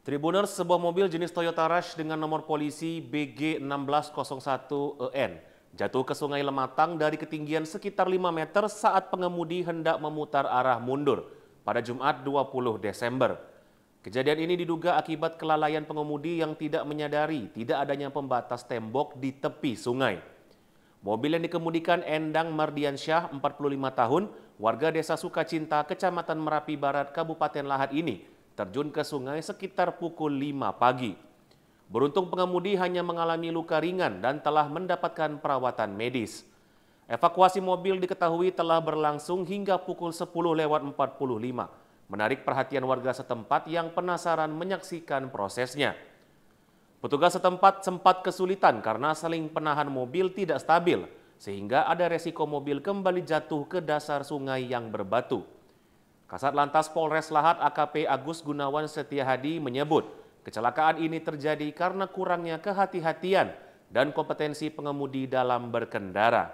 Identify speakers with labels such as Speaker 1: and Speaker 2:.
Speaker 1: Tribuners, sebuah mobil jenis Toyota Rush dengan nomor polisi BG1601EN jatuh ke Sungai Lematang dari ketinggian sekitar 5 meter saat pengemudi hendak memutar arah mundur pada Jumat 20 Desember. Kejadian ini diduga akibat kelalaian pengemudi yang tidak menyadari tidak adanya pembatas tembok di tepi sungai. Mobil yang dikemudikan Endang Mardiansyah, 45 tahun, warga Desa Sukacinta, Kecamatan Merapi Barat, Kabupaten Lahat ini terjun ke sungai sekitar pukul 5 pagi. Beruntung pengemudi hanya mengalami luka ringan dan telah mendapatkan perawatan medis. Evakuasi mobil diketahui telah berlangsung hingga pukul 10:45, menarik perhatian warga setempat yang penasaran menyaksikan prosesnya. Petugas setempat sempat kesulitan karena seling penahan mobil tidak stabil, sehingga ada resiko mobil kembali jatuh ke dasar sungai yang berbatu. Kasat Lantas Polres Lahat AKP Agus Gunawan Setiahadi menyebut kecelakaan ini terjadi karena kurangnya kehati-hatian dan kompetensi pengemudi dalam berkendara.